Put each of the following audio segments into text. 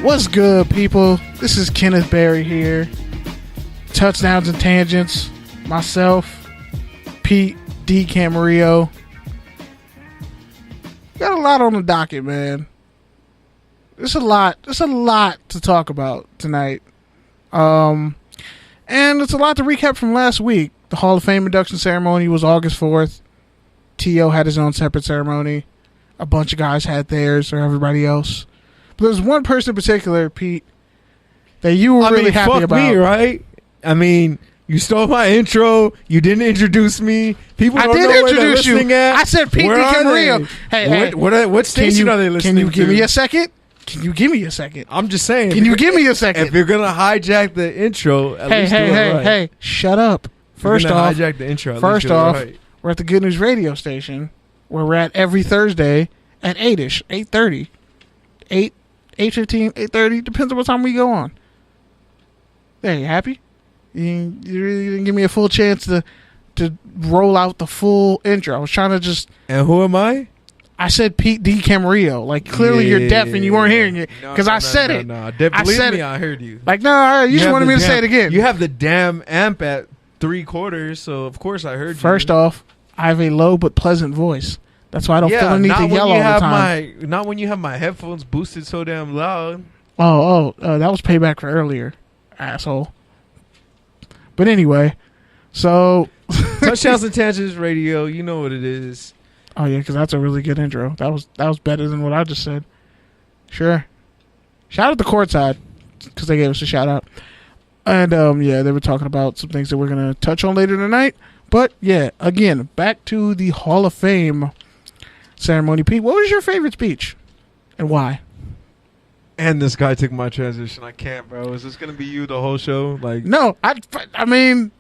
What's good, people? This is Kenneth Berry here. Touchdowns and Tangents. Myself, Pete D. Camarillo. Got a lot on the docket, man. There's a lot to talk about tonight. And it's a lot to recap from last week. The Hall of Fame induction ceremony was August 4th. T.O. had his own separate ceremony. A bunch of guys had theirs, or everybody else. But there's one person in particular, Pete, that you were really happy about. Me, right? I mean, you stole my intro. You didn't introduce me. People don't know where they're listening at. I said Pete D. Camarillo. Hey, what station are they listening to? Can you give me a second? Can you give me a second? I'm just saying. Can you give me a second? If you're going to hijack the intro, at least do it right. Hey, shut up. First off, hijack the intro, we're at the Good News radio station where we're at every Thursday at 8-ish, 8:30. 8:15, 8:30, depends on what time we go on. There, you happy? You really didn't give me a full chance to roll out the full intro. I was trying to just... And who am I? I said Pete D. Camarillo. Like, clearly you're deaf and you weren't hearing it. Because I said it. No, believe me, I heard you. Like, no, you just wanted me to say it again. You have the damn amp at 3/4, so of course I heard you. First off, I have a low but pleasant voice. That's why I don't feel the need to yell all the time. Not when you have my headphones boosted so damn loud. Oh, that was payback for earlier, asshole. But anyway, so... Touchdowns and Tangents Radio, you know what it is. Oh, yeah, because that's a really good intro. That was better than what I just said. Sure. Shout out to Courtside, because they gave us a shout out. And, yeah, they were talking about some things that we're going to touch on later tonight. But, yeah, again, back to the Hall of Fame ceremony. Pete, what was your favorite speech and why? And this guy took my transition. I can't, bro. Is this going to be you the whole show? Like, no, I mean...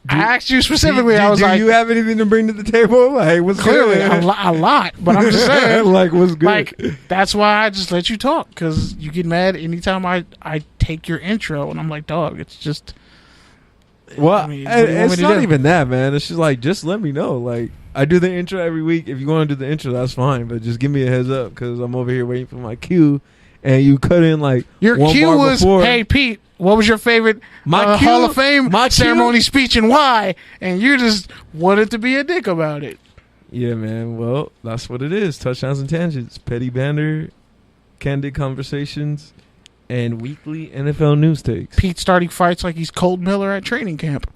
I asked you specifically. I was like, "Do you have anything to bring to the table?" Like, what's clearly good? a lot, but I'm just saying, like, what's good? Like, that's why I just let you talk, because you get mad anytime I take your intro, and I'm like, dog, it's just. Well, I mean, it's not even that, man. It's just like, just let me know. Like, I do the intro every week. If you want to do the intro, that's fine, but just give me a heads up, because I'm over here waiting for my cue, and you cut in like your one cue bar was, before. "Hey, Pete, what was your favorite Hall of Fame ceremony speech and why?" And you just wanted to be a dick about it. Yeah, man. Well, that's what it is. Touchdowns and Tangents. Petty banter, candid conversations, and weekly NFL news takes. Pete starting fights like he's Colt Miller at training camp.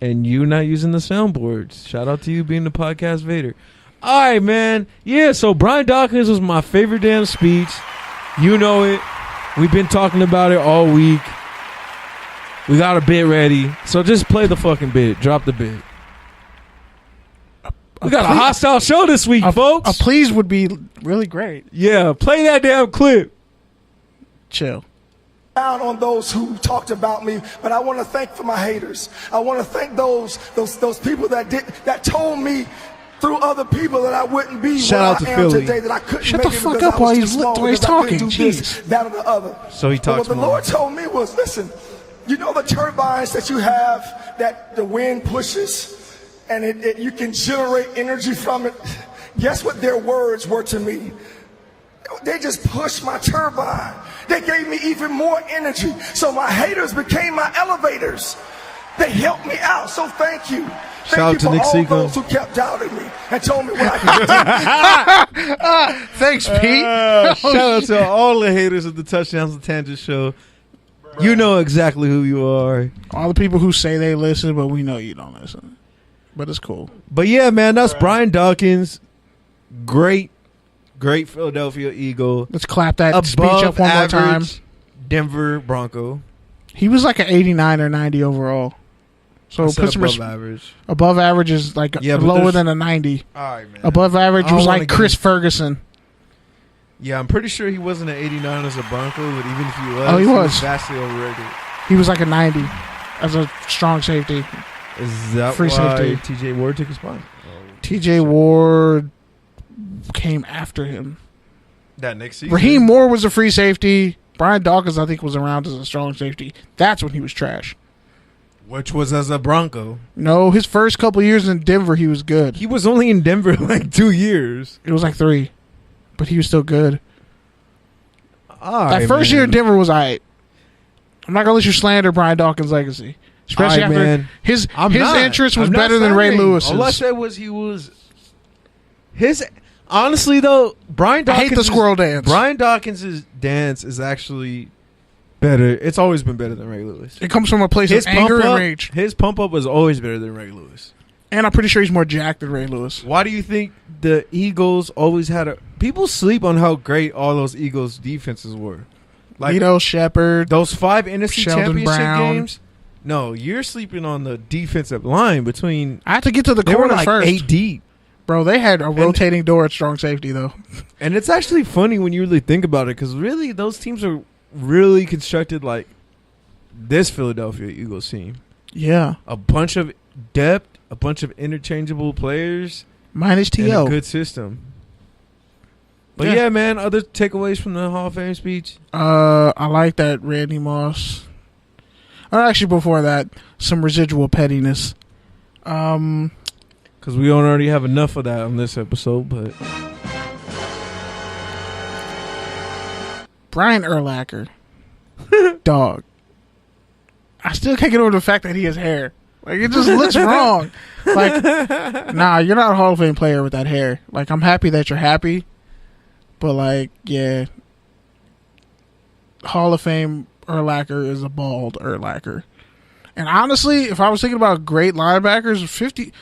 And you not using the soundboards. Shout out to you being the podcast Vader. All right, man. Yeah, so Brian Dawkins was my favorite damn speech. You know it. We've been talking about it all week. We got a bit ready. So just play the fucking bit. Drop the bit. We got a hostile show this week, folks. A please would be really great. Yeah, play that damn clip. Chill. Down on those who talked about me, but I want to thank for my haters. I want to thank those people that told me through other people that I wouldn't be Shout out to Philly. Today, that I couldn't Shut make the it fuck because up I was while he's talking. Jeez. That or the other. So he talks What the more. Lord told me was, listen, you know the turbines that you have that the wind pushes and you can generate energy from it? Guess what their words were to me? They just pushed my turbine. They gave me even more energy. So my haters became my elevators. They helped me out. So thank you. Shout out to Nick all Seco. those who kept doubting me and told me what I could do. Thanks, Pete. Shout out to all the haters of the Touchdowns and Tangents show. You know exactly who you are. All the people who say they listen, but we know you don't listen. But it's cool. But yeah, man, that's Brian Dawkins. Great Philadelphia Eagle. Let's clap that speech up one more time. Denver Bronco. He was like an 89 or 90 overall. So put some above average. Above average is like lower than a 90. All right, man. Above average was like Chris Ferguson. Yeah, I'm pretty sure he wasn't an 89 as a Bronco, but even if he was, vastly overrated. He was like a 90 as a strong safety. Is that free why safety? T.J. Ward took his spot? T.J. Ward came after him. That next season? Raheem Moore was a free safety. Brian Dawkins, I think, was around as a strong safety. That's when he was trash. Which was as a Bronco. No, his first couple years in Denver, he was good. He was only in Denver like 2 years. It was like 3. But he was still good. That first year in Denver was alright. I'm not gonna let you slander Brian Dawkins' legacy, especially after his interest was better than Ray Lewis's. All I said was he was his. Honestly, though, Brian Dawkins. I hate the squirrel dance. Brian Dawkins' dance is actually better. It's always been better than Ray Lewis. It comes from a place of anger and rage. His pump up was always better than Ray Lewis. And I'm pretty sure he's more jacked than Ray Lewis. Why do you think the Eagles always had a... People sleep on how great all those Eagles defenses were. Like Lito, Shepard. Those 5 NFC Sheldon championship Brown. games. No, you're sleeping on the defensive line between... I have to get to the They were corner like first. 8 deep. Bro, they had a rotating door at strong safety, though. And it's actually funny when you really think about it, because really those teams are really constructed like this Philadelphia Eagles team. Yeah. A bunch of depth, a bunch of interchangeable players, minus and T.O. a good system. But yeah, man, other takeaways from the Hall of Fame speech? I like that Randy Moss. Actually, before that, some residual pettiness. Because we don't already have enough of that on this episode, but... Brian Urlacher. Dog. I still can't get over the fact that he has hair. Like, it just looks wrong. Like, nah, you're not a Hall of Fame player with that hair. Like, I'm happy that you're happy. But, like, yeah. Hall of Fame Urlacher is a bald Urlacher. And honestly, if I was thinking about great linebackers,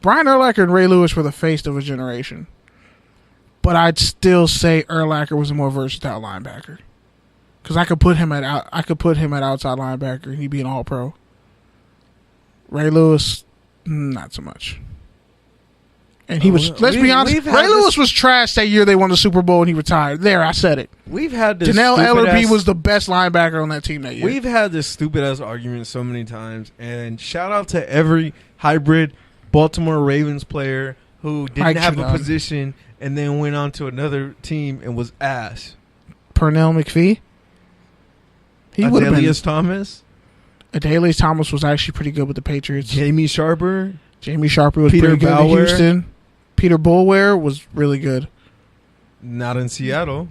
Brian Urlacher and Ray Lewis were the face of a generation. But I'd still say Urlacher was a more versatile linebacker. Because I could put him at outside linebacker and he'd be an all-pro. Ray Lewis, not so much. And he was, let's be honest, Ray Lewis was trash that year they won the Super Bowl and he retired. There, I said it. We've had this Janelle Ellerbe was the best linebacker on that team that year. We've had this stupid-ass argument so many times. And shout out to every hybrid Baltimore Ravens player who didn't have a position and then went on to another team and was ass. Pernell McPhee? He would have been. Thomas? Adelius Thomas was actually pretty good with the Patriots. Jamie Sharper was pretty good in Houston. Peter Boulware was really good. Not in Seattle.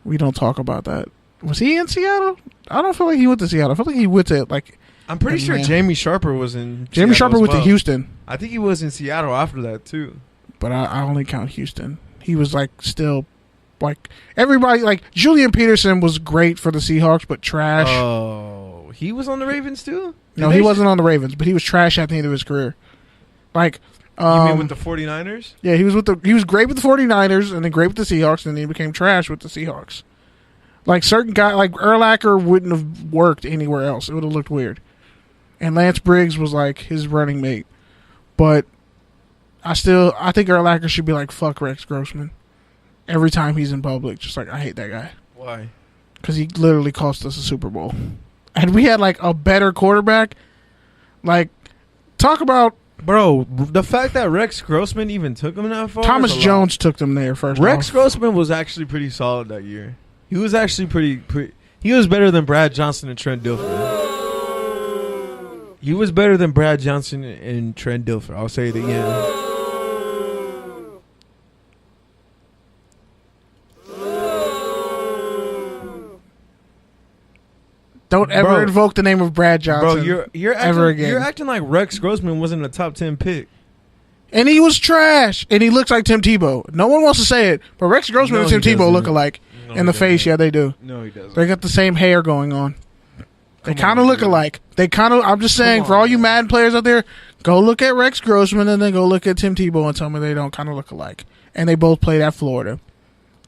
We don't talk about that. Was he in Seattle? I don't feel like he went to Seattle. I feel like he went to, like... I'm pretty sure Jamie Sharper was in Jamie Sharper went to Houston. I think he was in Seattle after that, too. But I only count Houston. He was, like, still... Like, everybody... Like, Julian Peterson was great for the Seahawks, but trash. Oh, he was on the Ravens, too? No, he wasn't on the Ravens, but he was trash at the end of his career. Like... you mean with the 49ers? Yeah, he was great with the 49ers and then great with the Seahawks, and then he became trash with the Seahawks. Like, certain guys, like Urlacher wouldn't have worked anywhere else. It would have looked weird. And Lance Briggs was like his running mate. But I think Urlacher should be like, fuck Rex Grossman. Every time he's in public, just like, I hate that guy. Why? Because he literally cost us a Super Bowl. And we had like a better quarterback. Like, talk about... Bro, the fact that Rex Grossman even took him that far. Thomas Jones took them there first. Rex Grossman was actually pretty solid that year. He was actually pretty. He was better than Brad Johnson and Trent Dilfer. He was better than Brad Johnson and Trent Dilfer. I'll say it again. Don't ever invoke the name of Brad Johnson. Bro, you're acting like Rex Grossman wasn't a top 10 pick. And he was trash. And he looks like Tim Tebow. No one wants to say it, but Rex Grossman and Tim Tebow look alike. In the face, yeah, they do. No, he doesn't. They got the same hair going on. They kind of look alike. I'm just saying, for all you Madden players out there, go look at Rex Grossman and then go look at Tim Tebow and tell me they don't kind of look alike. And they both played at Florida.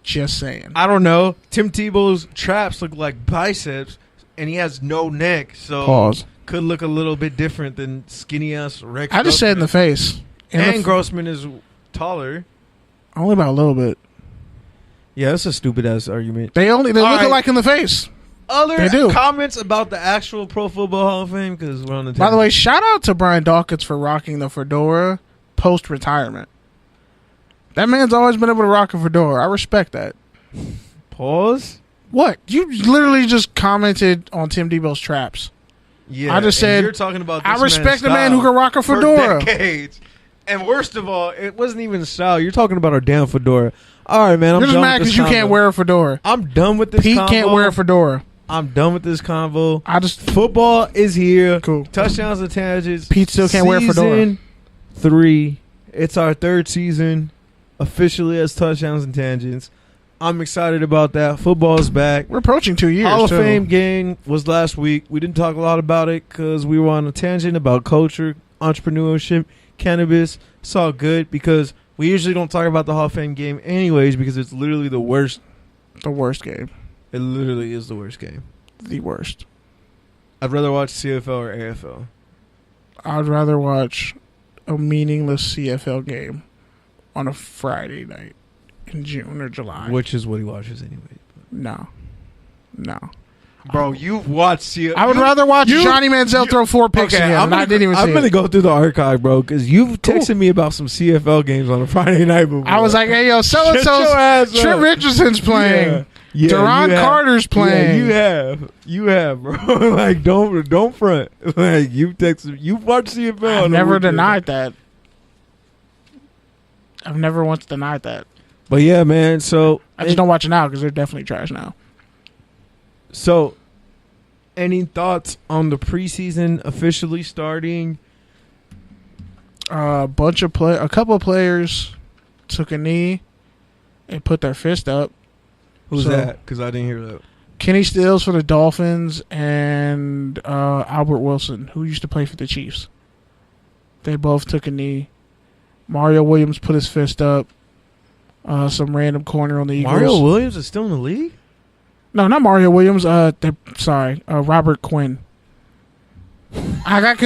Just saying. I don't know. Tim Tebow's traps look like biceps. And he has no neck, so could look a little bit different than skinny ass Rex. I just said in the face. And Grossman is taller. Only about a little bit. Yeah, that's a stupid ass argument. They look alike in the face. Other comments about the actual Pro Football Hall of Fame, because we're on the. By the way, shout out to Brian Dawkins for rocking the fedora post retirement. That man's always been able to rock a fedora. I respect that. Pause. What? You literally just commented on Tim Tebow's traps. Yeah, I just said you're talking about. I respect the man who can rock a fedora. For decades. And worst of all, it wasn't even style. You're talking about our damn fedora. All right, man. You're just mad because you can't wear a fedora. I'm done with this Pete convo. can't wear a fedora. I'm done with this convo. Football is here. Cool. Touchdowns and tangents. Pete still can't wear a fedora. Season 3. It's our 3rd season. Officially as touchdowns and tangents. I'm excited about that. Football's back. We're approaching 2 years. Hall of Fame game was last week. We didn't talk a lot about it because we were on a tangent about culture, entrepreneurship, cannabis. It's all good because we usually don't talk about the Hall of Fame game anyways because it's literally the worst. The worst game. It literally is the worst game. The worst. I'd rather watch CFL or AFL. I'd rather watch a meaningless CFL game on a Friday night in June or July. Which is what he watches anyway. No. Bro, you've watched CFL. I would rather watch Johnny Manziel throw 4 picks again. I'm going to go through the archive, bro, because you've texted me about some CFL games on a Friday night before. I was like, hey, yo, so-and-so's Trent Richardson's playing. Yeah, Duron Carter's playing. Yeah, you have, bro. Like, don't front. Like, you've watched CFL. I've never denied that. I've never once denied that. But yeah, man. So I just don't watch it now because they're definitely trash now. So, any thoughts on the preseason officially starting? A couple of players took a knee and put their fist up. Who's that? Because I didn't hear that. Kenny Stills for the Dolphins and Albert Wilson, who used to play for the Chiefs. They both took a knee. Mario Williams put his fist up. Some random corner on the Eagles. Mario Williams is still in the league? No, not Mario Williams. Robert Quinn. Miami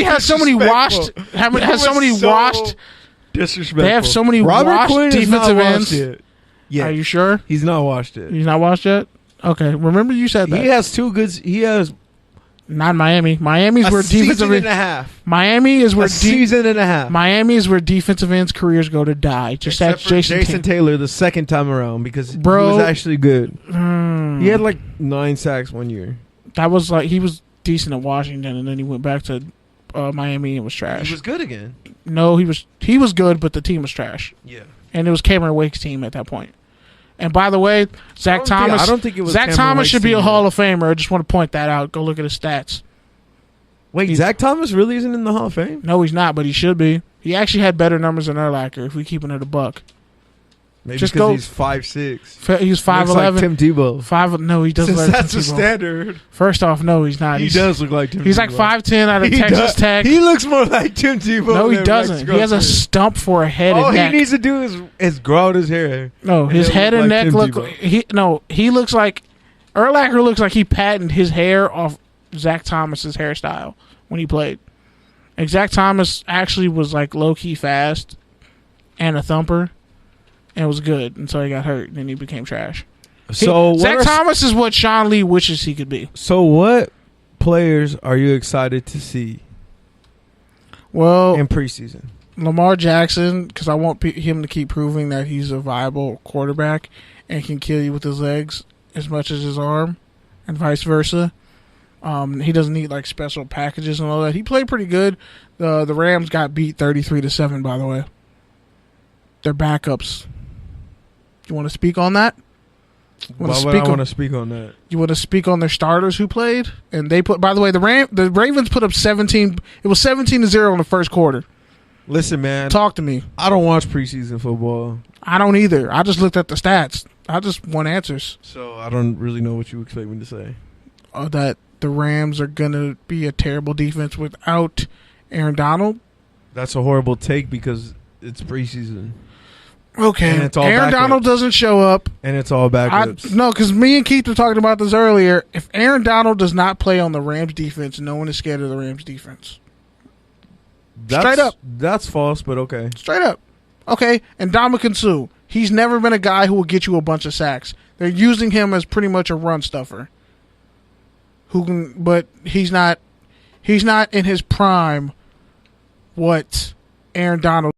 has so many washed. Disrespectful. They have so many Robert washed Quinn defensive ends. Yeah. Are you sure? He's not washed it. He's not washed yet? Okay. Remember you said that. He has 2 good. He has. Not Miami. Miami's where defensive season and a half. Miami is where season and a half. Miami is where defensive ends' careers go to die. Just Except ask Jason Taylor the second time around because he was actually good. He had like 9 sacks one year. That was like he was decent at Washington, and then he went back to Miami and was trash. He was good again. No, he was good, but the team was trash. Yeah, and it was Cameron Wake's team at that point. And by the way, Zach Thomas. I don't think it was. Zach Thomas should be a Hall of Famer. I just want to point that out. Go look at his stats. Wait, Zach Thomas really isn't in the Hall of Fame? No, he's not, but he should be. He actually had better numbers than Urlacher if we keeping it a buck. Maybe just because he's 5'6". He's 5'11". Like Tim Tebow. No, he doesn't. Since that's a standard. First off, no, he's not. He does look like Tim Tebow. He's like 5'10" out of Texas Tech. He looks more like Tim Tebow. No, he doesn't. He has a stump for a head and neck. All he needs to do is grow out his hair. No, his head and neck look. He looks like Urlacher looks like he patented his hair off Zach Thomas's hairstyle when he played. And Zach Thomas actually was like low key fast and a thumper, and was good until he got hurt, and then he became trash. So Zach Thomas is what Sean Lee wishes he could be. So what players are you excited to see? Well, in preseason, Lamar Jackson, because I want him to keep proving that he's a viable quarterback and can kill you with his legs as much as his arm, and vice versa. He doesn't need like special packages and all that. He played pretty good. The Rams got beat 33-7. By the way, their backups. You want to speak on that? Why would I want to speak on that? You want to speak on their starters who played, and they put. By the way, the Ravens put up 17. It was 17-0 in the first quarter. Listen, man. Talk to me. I don't watch preseason football. I don't either. I just looked at the stats. I just want answers. So I don't really know what you expect me to say. That the Rams are going to be a terrible defense without Aaron Donald. That's a horrible take because it's preseason. Okay. And it's all Aaron backups. Donald doesn't show up. And it's all backups. No, because me and Keith were talking about this earlier. If Aaron Donald does not play on the Rams defense, no one is scared of the Rams defense. Straight up. That's false, but okay. Straight up. Okay. And Ndamukong Suh. He's never been a guy who will get you a bunch of sacks. They're using him as pretty much a run stuffer. But he's not in his prime what Aaron Donald